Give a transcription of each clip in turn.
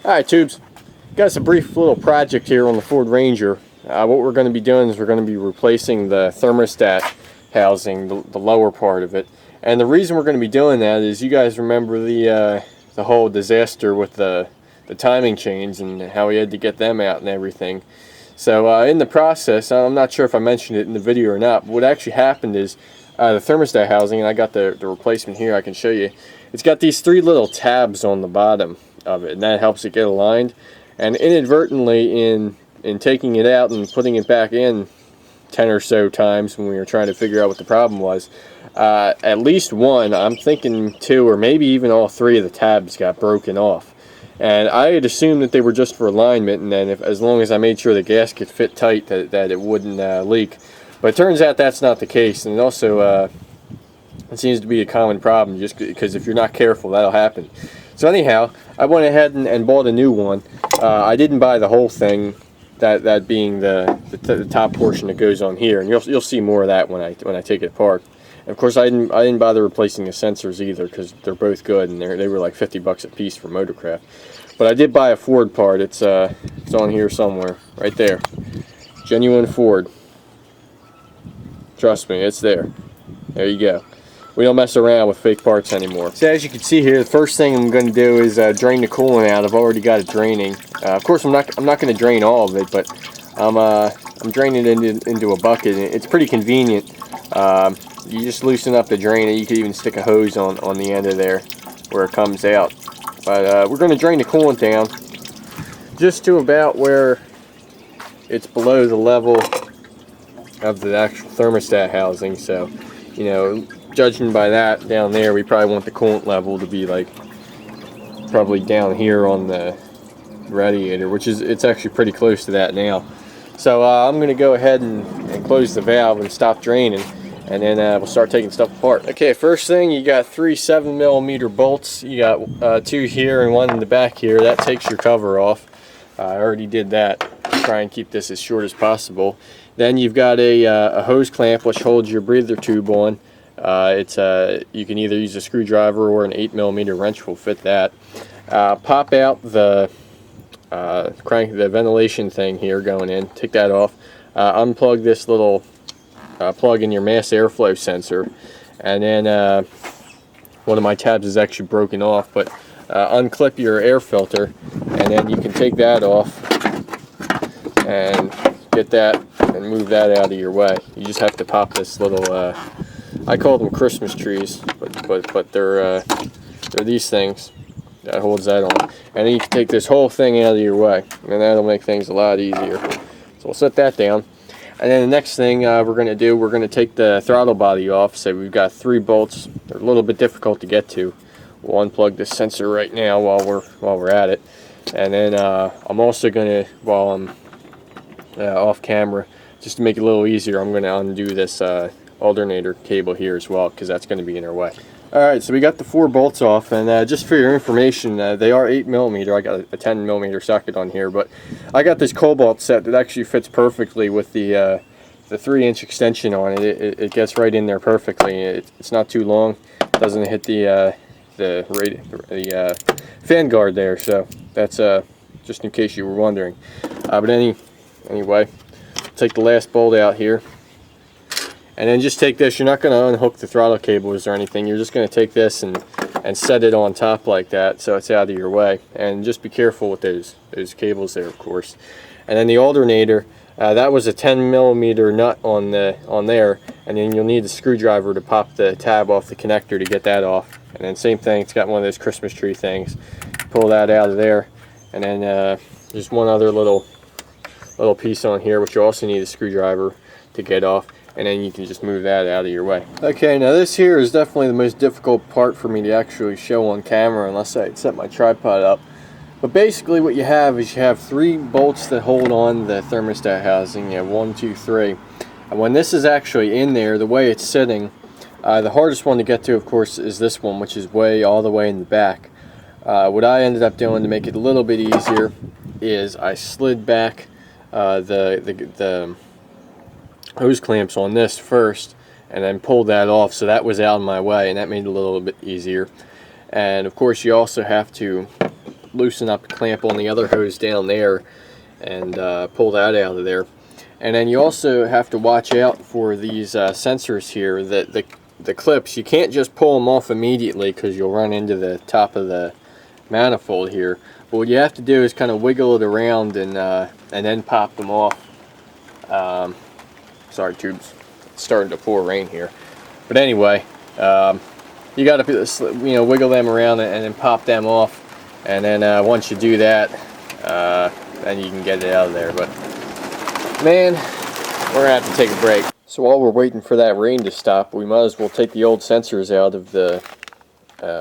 Alright, tubes, got us a brief little project here on the Ford Ranger. What we're going to be doing is we're going to be replacing the thermostat housing, the lower part of it. And the reason we're going to be doing that is you guys remember the whole disaster with the timing chains and how we had to get them out and everything. So in the process, I'm not sure if I mentioned it in the video or not, but what actually happened is the thermostat housing, and I got the replacement here, I can show you. It's got these three little tabs on the bottom of it, and that helps it get aligned. And inadvertently, in taking it out and putting it back in 10 or so times when we were trying to figure out what the problem was, at least one, I'm thinking two, or maybe even all three of the tabs got broken off. And I had assumed that they were just for alignment, and then as long as I made sure the gasket fit tight, that it wouldn't leak. But it turns out that's not the case, and also it seems to be a common problem, just because if you're not careful, that'll happen. So anyhow, I went ahead and bought a new one. I didn't buy the whole thing, that being the top portion that goes on here, and you'll see more of that when I take it apart. And of course, I didn't bother replacing the sensors either, because they're both good, and they were like 50 bucks a piece for Motorcraft. But I did buy a Ford part. It's on here somewhere, right there. Genuine Ford. Trust me, it's there. There you go. We don't mess around with fake parts anymore. So as you can see here, the first thing I'm going to do is drain the coolant out. I've already got it draining. Of course, I'm not going to drain all of it, but I'm draining it into a bucket. It's pretty convenient. You just loosen up the drain, and you can even stick a hose on the end of there where it comes out. But we're going to drain the coolant down just to about where it's below the level of the actual thermostat housing. So, you know, judging by that down there, we probably want the coolant level to be like probably down here on the radiator, which is, it's actually pretty close to that now. So I'm going to go ahead and close the valve and stop draining, and then we'll start taking stuff apart. Okay, first thing, you got three 7mm bolts. You got two here and one in the back here. That takes your cover off. I already did that. Try and keep this as short as possible. Then you've got a hose clamp which holds your breather tube on. You can either use a screwdriver or an 8mm wrench will fit that. Pop out the ventilation thing here going in. Take that off. Unplug this little plug in your mass airflow sensor, and then one of my tabs is actually broken off, but unclip your air filter, and then you can take that off and get that and move that out of your way. You just have to pop this little I call them Christmas trees, but they're these things that holds that on, and then you can take this whole thing out of your way, and that'll make things a lot easier. So we'll set that down, and then the next thing we're going to do, we're going to take the throttle body off. So we've got three bolts. They're a little bit difficult to get to. We'll unplug this sensor right now while we're at it, and then I'm also going to, while I'm off camera, just to make it a little easier, I'm going to undo this alternator cable here as well, because that's going to be in our way. Alright, so we got the four bolts off, and just for your information, they are 8mm. I got a 10mm socket on here, but I got this cobalt set that actually fits perfectly with the 3-inch extension on it. It gets right in there perfectly. It's not too long. It doesn't hit the fan guard there, so that's just in case you were wondering. But anyway, take the last bolt out here. And then just take this. You're not going to unhook the throttle cables or anything. You're just going to take this and set it on top like that, so it's out of your way. And just be careful with those cables there, of course. And then the alternator, that was a 10mm nut on there, and then you'll need a screwdriver to pop the tab off the connector to get that off. And then same thing, it's got one of those Christmas tree things. Pull that out of there, and then just one other little piece on here, which you also need a screwdriver to get off. And then you can just move that out of your way. Okay, now this here is definitely the most difficult part for me to actually show on camera unless I set my tripod up. But basically what you have is you have three bolts that hold on the thermostat housing. You have 1, 2, 3. And when this is actually in there, the way it's sitting, the hardest one to get to, of course, is this one, which is all the way in the back. What I ended up doing to make it a little bit easier is I slid back the hose clamps on this first, and then pulled that off, so that was out of my way, and that made it a little bit easier. And of course you also have to loosen up the clamp on the other hose down there and pull that out of there. And then you also have to watch out for these sensors here, that the clips, you can't just pull them off immediately because you'll run into the top of the manifold here. But what you have to do is kind of wiggle it around and then pop them off. Sorry, tubes, it's starting to pour rain here. But anyway, you got to wiggle them around and then pop them off. And then once you do that, then you can get it out of there. But man, we're gonna have to take a break. So while we're waiting for that rain to stop, we might as well take the old sensors out of the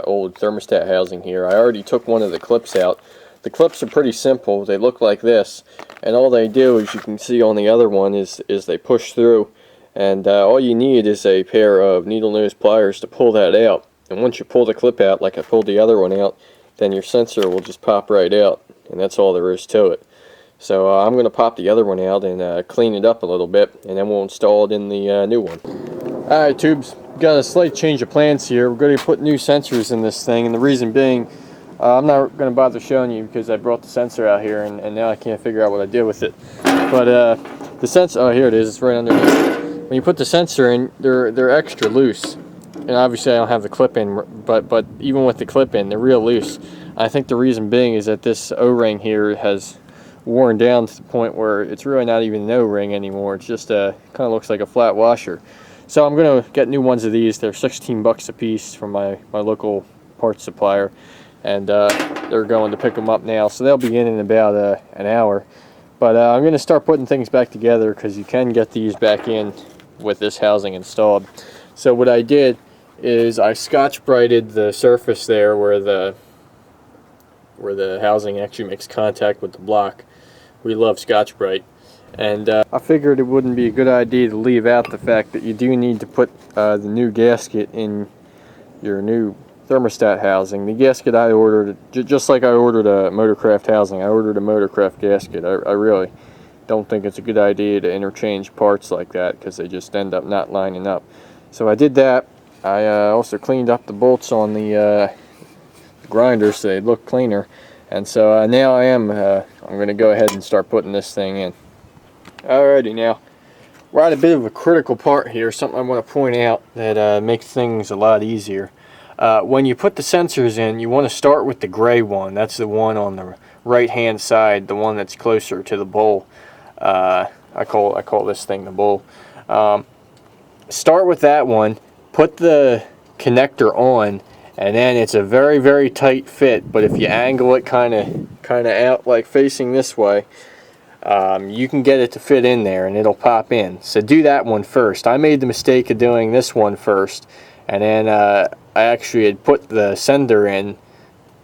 old thermostat housing here. I already took one of the clips out. The clips are pretty simple. They look like this, and all they do, as you can see on the other one, is they push through, and all you need is a pair of needle nose pliers to pull that out. And once you pull the clip out, like I pulled the other one out, then your sensor will just pop right out, and that's all there is to it. So I'm going to pop the other one out and clean it up a little bit, and then we'll install it in the new one. Alright, tubes, got a slight change of plans here. We're going to put new sensors in this thing, and the reason being, I'm not going to bother showing you because I brought the sensor out here and now I can't figure out what I did with it. But the sensor, oh, here it is, it's right underneath. When you put the sensor in, they're extra loose. And obviously I don't have the clip in, but even with the clip in, they're real loose. I think the reason being is that this O-ring here has worn down to the point where it's really not even an O-ring anymore. It's just kind of looks like a flat washer. So I'm going to get new ones of these. They're 16 bucks a piece from my local parts supplier, and they're going to pick them up now, so they'll be in about an hour. But I'm going to start putting things back together because you can get these back in with this housing installed. So what I did is I Scotch-Brighted the surface there where the housing actually makes contact with the block. We love Scotch-Brite, and I figured it wouldn't be a good idea to leave out the fact that you do need to put the new gasket in your new thermostat housing. The gasket I ordered, just like I ordered a Motorcraft housing, I ordered a Motorcraft gasket. I really don't think it's a good idea to interchange parts like that because they just end up not lining up. So I did that. I also cleaned up the bolts on the grinder so they look cleaner, and so now I'm going to go ahead and start putting this thing in. Alrighty, now we're at a bit of a critical part here, something I want to point out that makes things a lot easier. When you put the sensors in, you want to start with the gray one. That's the one on the right hand side, the one that's closer to the bowl. I call this thing the bowl. Start with that one, put the connector on, and then it's a very, very tight fit, but if you angle it kind of out, like facing this way, you can get it to fit in there and it'll pop in. So do that one first. I made the mistake of doing this one first, and then I actually had put the sender in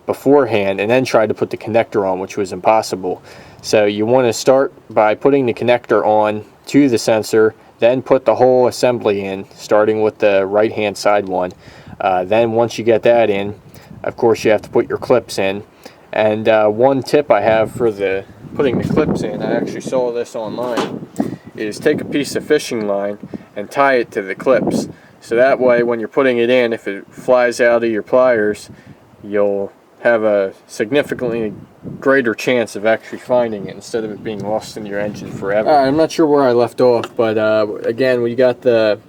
beforehand and then tried to put the connector on, which was impossible. So you want to start by putting the connector on to the sensor, then put the whole assembly in, starting with the right hand side one. Then once you get that in, of course you have to put your clips in. And one tip I have for putting the clips in, I actually saw this online, is take a piece of fishing line and tie it to the clips. So that way when you're putting it in, if it flies out of your pliers, you'll have a significantly greater chance of actually finding it instead of it being lost in your engine forever. I'm not sure where I left off, but again, we got the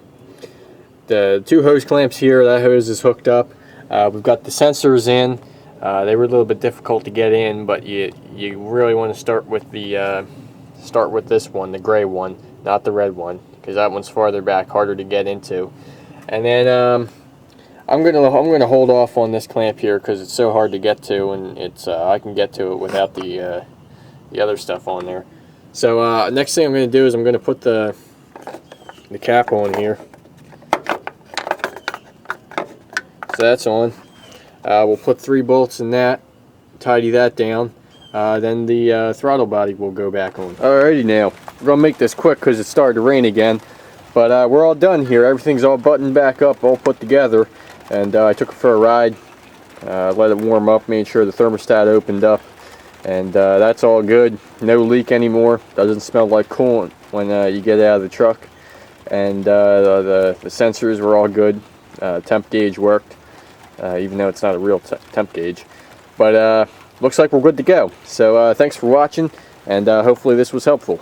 two hose clamps here. That hose is hooked up. We've got the sensors in. They were a little bit difficult to get in, but you really want to start with this one, the gray one, not the red one, because that one's farther back, harder to get into. And then I'm gonna hold off on this clamp here because it's so hard to get to, and I can get to it without the other stuff on there. So next thing I'm gonna do is I'm gonna put the cap on here. So that's on. We'll put 3 bolts in that, tidy that down. Then the throttle body will go back on. Alrighty, now we're gonna make this quick because it's started to rain again. But we're all done here. Everything's all buttoned back up, all put together. And I took it for a ride, let it warm up, made sure the thermostat opened up, and that's all good. No leak anymore. Doesn't smell like coolant when you get out of the truck. And the sensors were all good. Temp gauge worked, even though it's not a real temp gauge. But looks like we're good to go. So thanks for watching, and hopefully this was helpful.